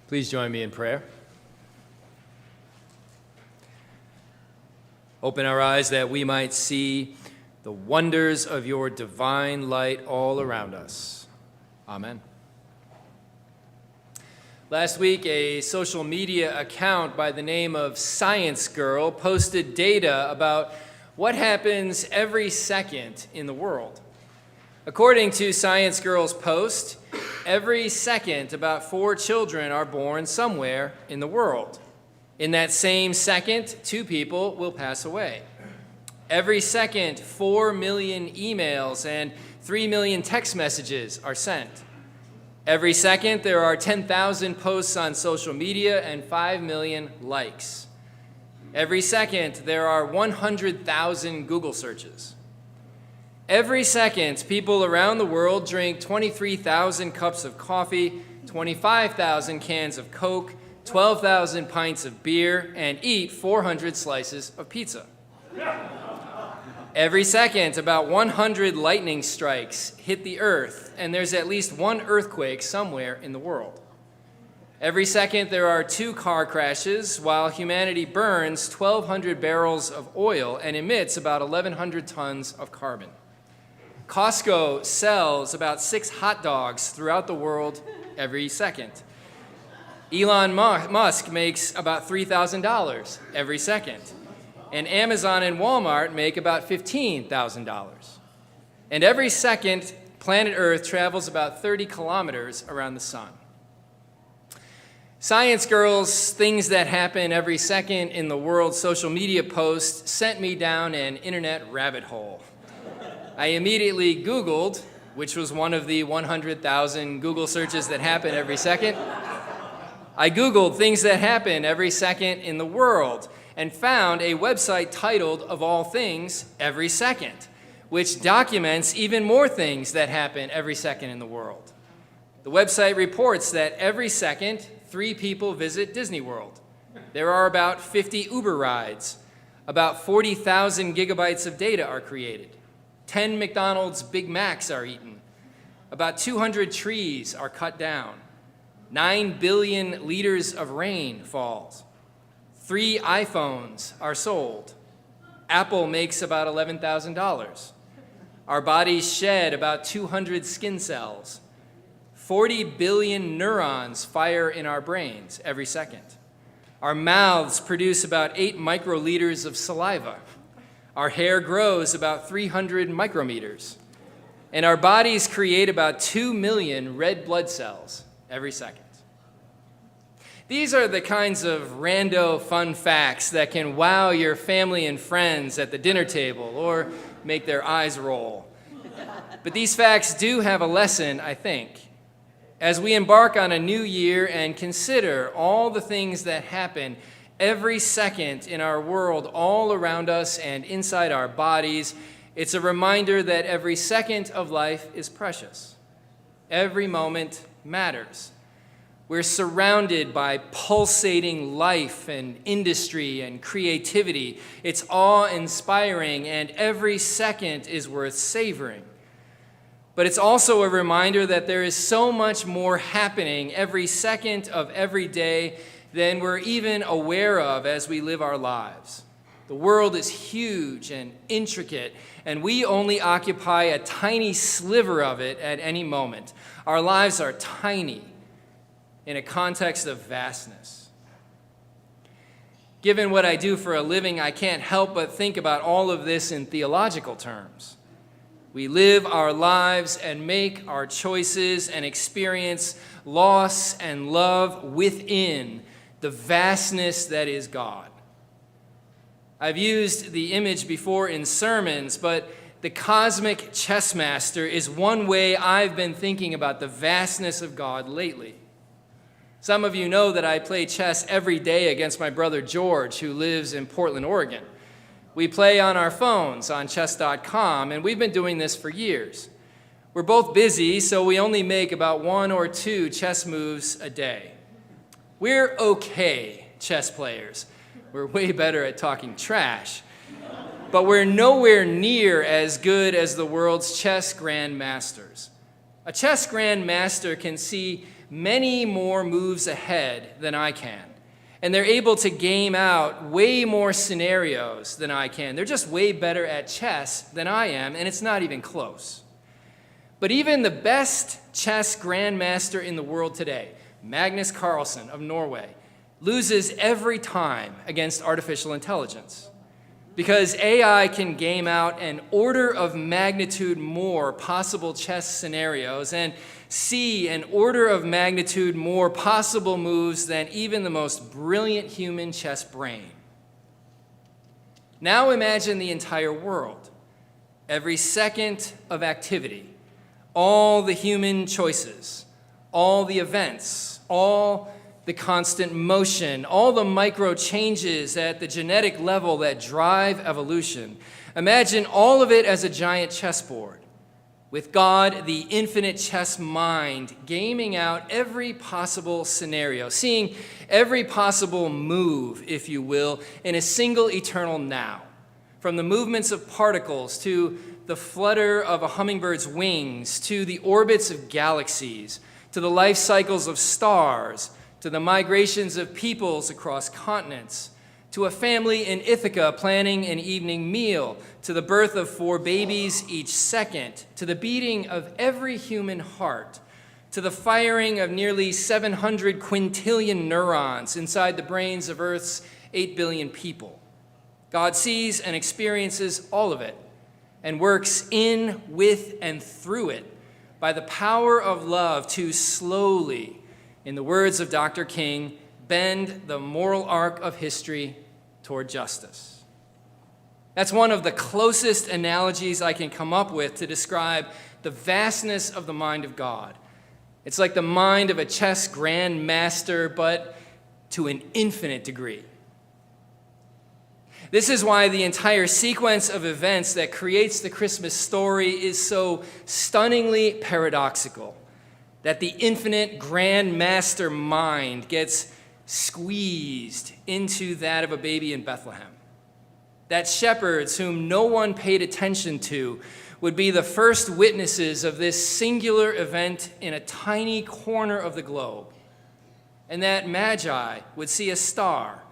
Please join me in prayer. Open our eyes that we might see the wonders of your divine light all around us. Amen. Last week, a social media account by the name of Science Girl posted data about what happens every second in the world. According to Science Girl's post, every second about 4 children are born somewhere in the world. In that same second, 2 people will pass away. Every second, 4 million emails and 3 million text messages are sent. Every second, there are 10,000 posts on social media and 5 million likes. Every second, there are 100,000 Google searches. Every second, people around the world drink 23,000 cups of coffee, 25,000 cans of Coke, 12,000 pints of beer, and eat 400 slices of pizza. Every second, about 100 lightning strikes hit the earth, and there's at least 1 earthquake somewhere in the world. Every second, there are 2 car crashes, while humanity burns 1,200 barrels of oil and emits about 1,100 tons of carbon. Costco sells about 6 hot dogs throughout the world every second. Elon Musk makes about $3,000 every second. And Amazon and Walmart make about $15,000. And every second, planet Earth travels about 30 kilometers around the sun. Science Girl's Things That Happen Every Second in the World social media post sent me down an internet rabbit hole. I immediately Googled, which was one of the 100,000 Google searches that happen every second. I Googled things that happen every second in the world and found a website titled, of all things, Every Second, which documents even more things that happen every second in the world. The website reports that every second, 3 people visit Disney World. There are about 50 Uber rides. About 40,000 gigabytes of data are created. 10 McDonald's Big Macs are eaten. About 200 trees are cut down. 9 billion liters of rain falls. 3 iPhones are sold. Apple makes about $11,000. Our bodies shed about 200 skin cells. 40 billion neurons fire in our brains every second. Our mouths produce about 8 microliters of saliva. Our hair grows about 300 micrometers. And our bodies create about 2 million red blood cells every second. These are the kinds of rando fun facts that can wow your family and friends at the dinner table or make their eyes roll. But these facts do have a lesson, I think. As we embark on a new year and consider all the things that happen every second in our world, all around us and inside our bodies, it's a reminder that every second of life is precious. Every moment matters. We're surrounded by pulsating life and industry and creativity. It's awe-inspiring, and every second is worth savoring. But it's also a reminder that there is so much more happening every second of every day than we're even aware of as we live our lives. The world is huge and intricate, and we only occupy a tiny sliver of it at any moment. Our lives are tiny in a context of vastness. Given what I do for a living, I can't help but think about all of this in theological terms. We live our lives and make our choices and experience loss and love within the vastness that is God. I've used the image before in sermons, but the cosmic chess master is one way I've been thinking about the vastness of God lately. Some of you know that I play chess every day against my brother George, who lives in Portland, Oregon. We play on our phones on chess.com, and we've been doing this for years. We're both busy, so we only make about 1 or 2 chess moves a day. We're okay chess players. We're way better at talking trash. But we're nowhere near as good as the world's chess grandmasters. A chess grandmaster can see many more moves ahead than I can. And they're able to game out way more scenarios than I can. They're just way better at chess than I am, and it's not even close. But even the best chess grandmaster in the world today, Magnus Carlsen of Norway, loses every time against artificial intelligence. Because AI can game out an order of magnitude more possible chess scenarios and see an order of magnitude more possible moves than even the most brilliant human chess brain. Now imagine the entire world, every second of activity, all the human choices, all the events, all the constant motion, all the micro changes at the genetic level that drive evolution. Imagine all of it as a giant chessboard, with God, the infinite chess mind, gaming out every possible scenario, seeing every possible move, if you will, in a single eternal now. From the movements of particles to the flutter of a hummingbird's wings, to the orbits of galaxies, to the life cycles of stars, to the migrations of peoples across continents, to a family in Ithaca planning an evening meal, to the birth of 4 babies each second, to the beating of every human heart, to the firing of nearly 700 quintillion neurons inside the brains of Earth's 8 billion people. God sees and experiences all of it and works in, with, and through it by the power of love to slowly, in the words of Dr. King, bend the moral arc of history toward justice. That's one of the closest analogies I can come up with to describe the vastness of the mind of God. It's like the mind of a chess grandmaster, but to an infinite degree. This is why the entire sequence of events that creates the Christmas story is so stunningly paradoxical, that the infinite grandmaster mind gets squeezed into that of a baby in Bethlehem. That shepherds whom no one paid attention to would be the first witnesses of this singular event in a tiny corner of the globe. And that magi would see a star,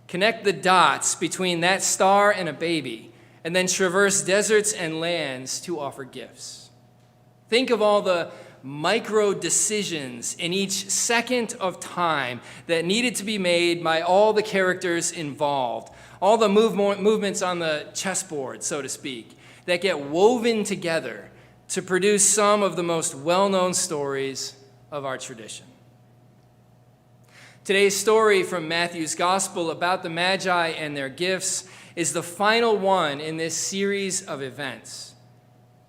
connect the dots between that star and a baby, and then traverse deserts and lands to offer gifts. Think of all the micro decisions in each second of time that needed to be made by all the characters involved, all the movements on the chessboard, so to speak, that get woven together to produce some of the most well-known stories of our tradition. Today's story from Matthew's Gospel about the Magi and their gifts is the final one in this series of events.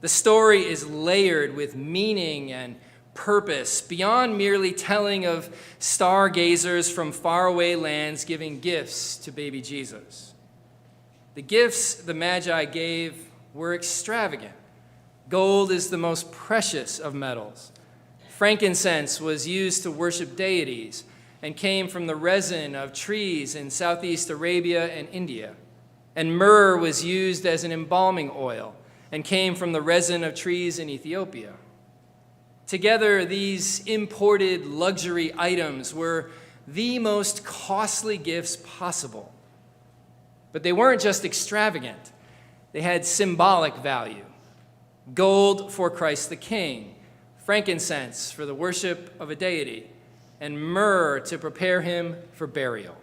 The story is layered with meaning and purpose beyond merely telling of stargazers from faraway lands giving gifts to baby Jesus. The gifts the Magi gave were extravagant. Gold is the most precious of metals. Frankincense was used to worship deities and came from the resin of trees in Southeast Arabia and India. And myrrh was used as an embalming oil and came from the resin of trees in Ethiopia. Together, these imported luxury items were the most costly gifts possible. But they weren't just extravagant. They had symbolic value. Gold for Christ the King, frankincense for the worship of a deity, and myrrh to prepare him for burial.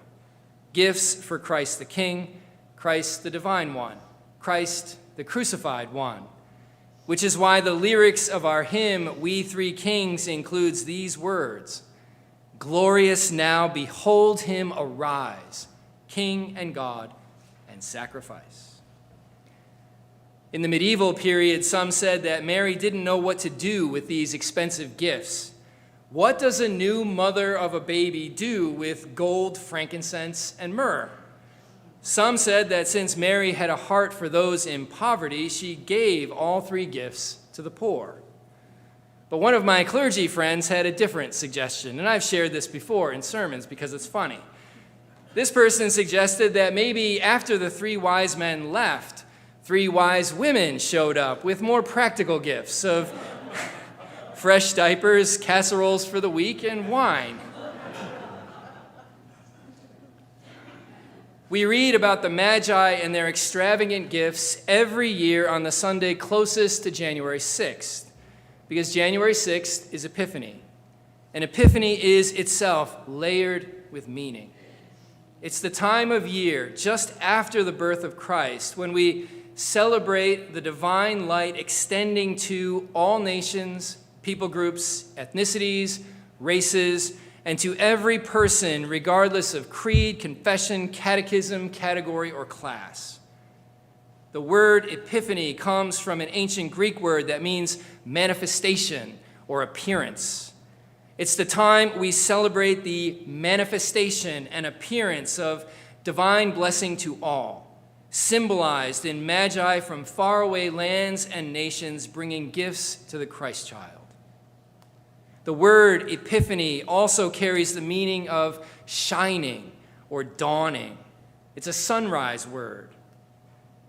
Gifts for Christ the King, Christ the Divine One, Christ the Crucified One, which is why the lyrics of our hymn, We Three Kings, includes these words, "Glorious now, behold him arise, King and God and sacrifice." In the medieval period, some said that Mary didn't know what to do with these expensive gifts. What does a new mother of a baby do with gold, frankincense, and myrrh? Some said that since Mary had a heart for those in poverty, she gave all 3 gifts to the poor. But one of my clergy friends had a different suggestion, and I've shared this before in sermons because it's funny. This person suggested that maybe after the 3 wise men left, 3 wise women showed up with more practical gifts of fresh diapers, casseroles for the week, and wine. We read about the Magi and their extravagant gifts every year on the Sunday closest to January 6th, because January 6th is Epiphany, and Epiphany is itself layered with meaning. It's the time of year just after the birth of Christ when we celebrate the divine light extending to all nations, people groups, ethnicities, races, and to every person, regardless of creed, confession, catechism, category, or class. The word epiphany comes from an ancient Greek word that means manifestation or appearance. It's the time we celebrate the manifestation and appearance of divine blessing to all, symbolized in magi from faraway lands and nations bringing gifts to the Christ child. The word epiphany also carries the meaning of shining or dawning. It's a sunrise word.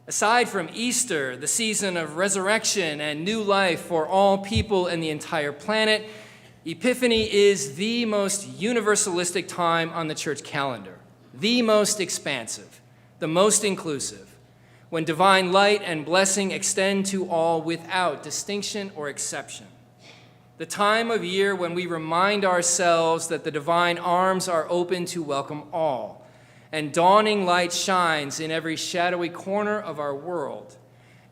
Aside from Easter, the season of resurrection and new life for all people and the entire planet, Epiphany is the most universalistic time on the church calendar, the most expansive, the most inclusive, when divine light and blessing extend to all without distinction or exception. The time of year when we remind ourselves that the divine arms are open to welcome all, and dawning light shines in every shadowy corner of our world,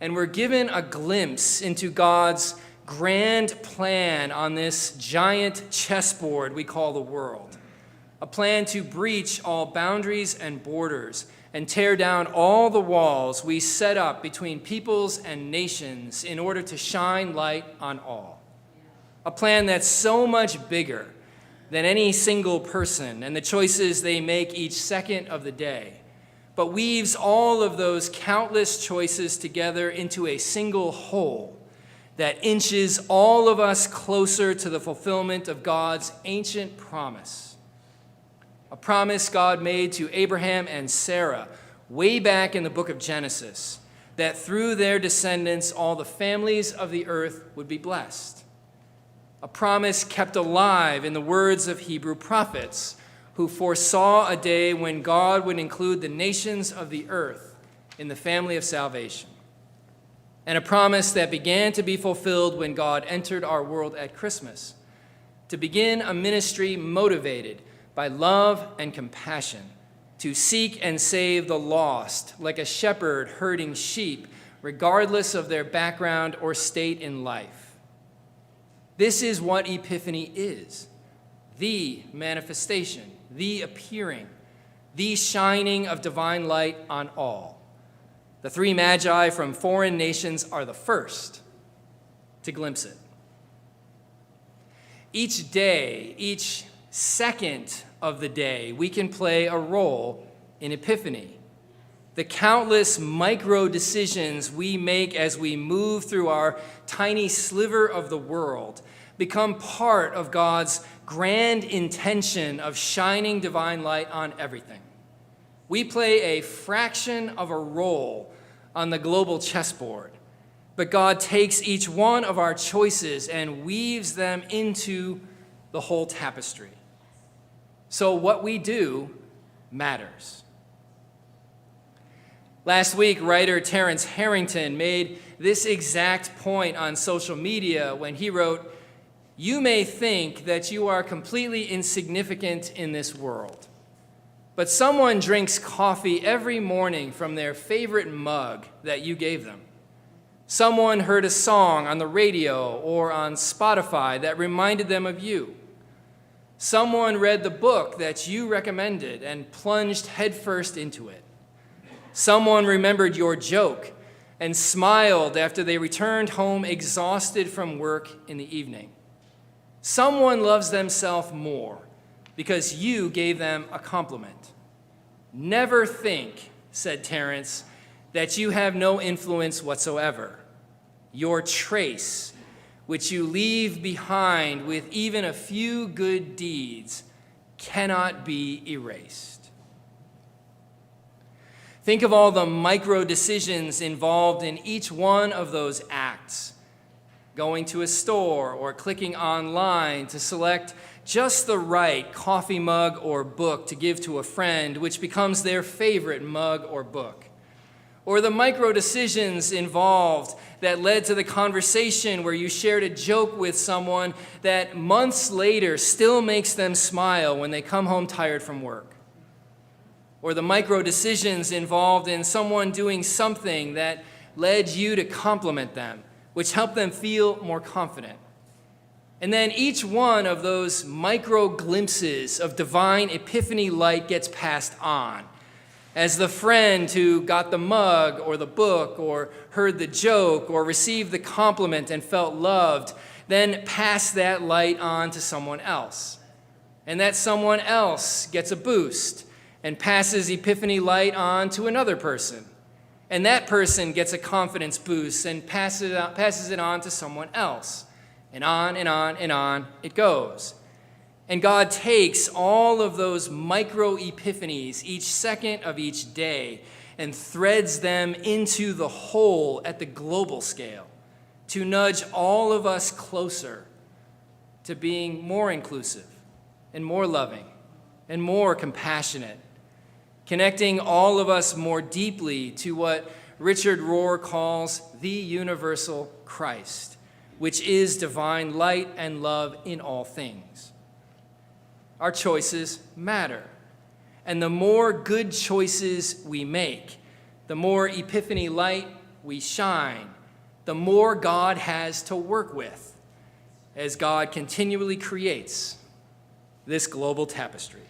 and we're given a glimpse into God's grand plan on this giant chessboard we call the world, a plan to breach all boundaries and borders and tear down all the walls we set up between peoples and nations in order to shine light on all. A plan that's so much bigger than any single person and the choices they make each second of the day, but weaves all of those countless choices together into a single whole that inches all of us closer to the fulfillment of God's ancient promise. A promise God made to Abraham and Sarah way back in the book of Genesis, that through their descendants all the families of the earth would be blessed. A promise kept alive in the words of Hebrew prophets who foresaw a day when God would include the nations of the earth in the family of salvation. And a promise that began to be fulfilled when God entered our world at Christmas, to begin a ministry motivated by love and compassion, to seek and save the lost like a shepherd herding sheep, regardless of their background or state in life. This is what Epiphany is: the manifestation, the appearing, the shining of divine light on all. The three magi from foreign nations are the first to glimpse it. Each day, each second of the day, we can play a role in Epiphany. The countless micro decisions we make as we move through our tiny sliver of the world become part of God's grand intention of shining divine light on everything. We play a fraction of a role on the global chessboard, but God takes each one of our choices and weaves them into the whole tapestry. So what we do matters. Last week, writer Terrence Harrington made this exact point on social media when he wrote, "You may think that you are completely insignificant in this world, but someone drinks coffee every morning from their favorite mug that you gave them. Someone heard a song on the radio or on Spotify that reminded them of you. Someone read the book that you recommended and plunged headfirst into it. Someone remembered your joke and smiled after they returned home exhausted from work in the evening. Someone loves themselves more because you gave them a compliment. Never think," said Terrence, "that you have no influence whatsoever. Your trace, which you leave behind with even a few good deeds, cannot be erased." Think of all the micro decisions involved in each one of those acts. going to a store or clicking online to select just the right coffee mug or book to give to a friend, which becomes their favorite mug or book. Or the micro decisions involved that led to the conversation where you shared a joke with someone that months later still makes them smile when they come home tired from work. Or the micro decisions involved in someone doing something that led you to compliment them, which helped them feel more confident. And then each one of those micro glimpses of divine epiphany light gets passed on, as the friend who got the mug or the book or heard the joke or received the compliment and felt loved, then passed that light on to someone else. And that someone else gets a boost and passes epiphany light on to another person. And that person gets a confidence boost and passes it on to someone else. And on and on and on it goes. And God takes all of those micro epiphanies each second of each day and threads them into the whole at the global scale to nudge all of us closer to being more inclusive and more loving and more compassionate, connecting all of us more deeply to what Richard Rohr calls the universal Christ, which is divine light and love in all things. Our choices matter. And the more good choices we make, the more epiphany light we shine, the more God has to work with as God continually creates this global tapestry.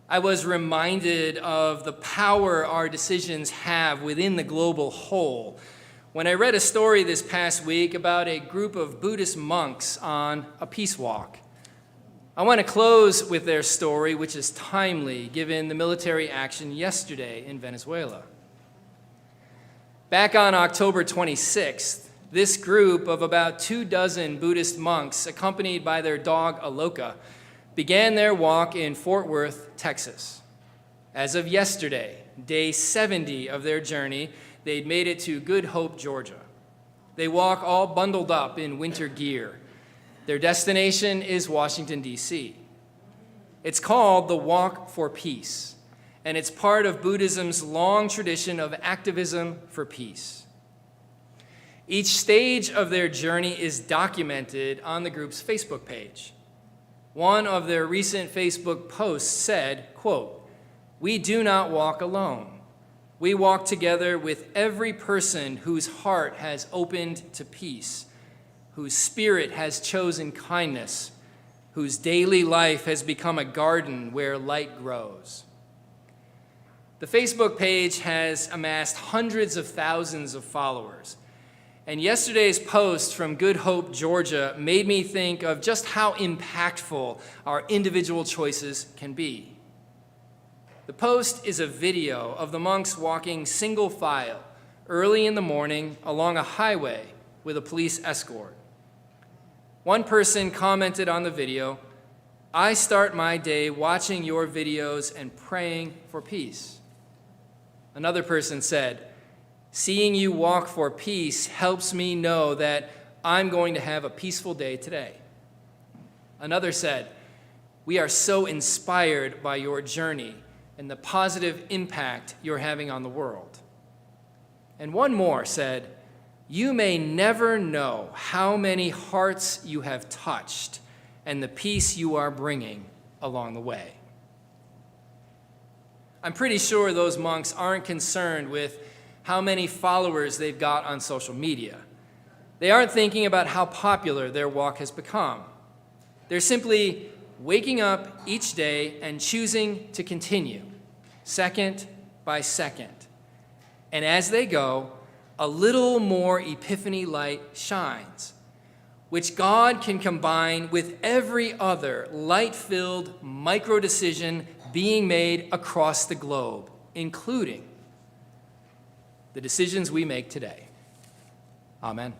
I was reminded of the power our decisions have within the global whole when I read a story this past week about a group of Buddhist monks on a peace walk. I want to close with their story, which is timely given the military action yesterday in Venezuela. Back on October 26th, this group of about 24 Buddhist monks, accompanied by their dog Aloka, began their walk in Fort Worth, Texas. As of yesterday, day 70 of their journey, they'd made it to Good Hope, Georgia. They walk all bundled up in winter gear. Their destination is Washington, D.C. It's called the Walk for Peace, and it's part of Buddhism's long tradition of activism for peace. Each stage of their journey is documented on the group's Facebook page. One of their recent Facebook posts said, quote, "We do not walk alone. We walk together with every person whose heart has opened to peace, whose spirit has chosen kindness, whose daily life has become a garden where light grows." The Facebook page has amassed hundreds of thousands of followers. And yesterday's post from Good Hope, Georgia, made me think of just how impactful our individual choices can be. The post is a video of the monks walking single file early in the morning along a highway with a police escort. One person commented on the video, "I start my day watching your videos and praying for peace." Another person said, "Seeing you walk for peace helps me know that I'm going to have a peaceful day today." Another said, "We are so inspired by your journey and the positive impact you're having on the world." And one more said, "You may never know how many hearts you have touched and the peace you are bringing along the way." I'm pretty sure those monks aren't concerned with how many followers they've got on social media. They aren't thinking about how popular their walk has become. They're simply waking up each day and choosing to continue, second by second. And as they go, a little more epiphany light shines, which God can combine with every other light-filled micro-decision being made across the globe, including the decisions we make today. Amen.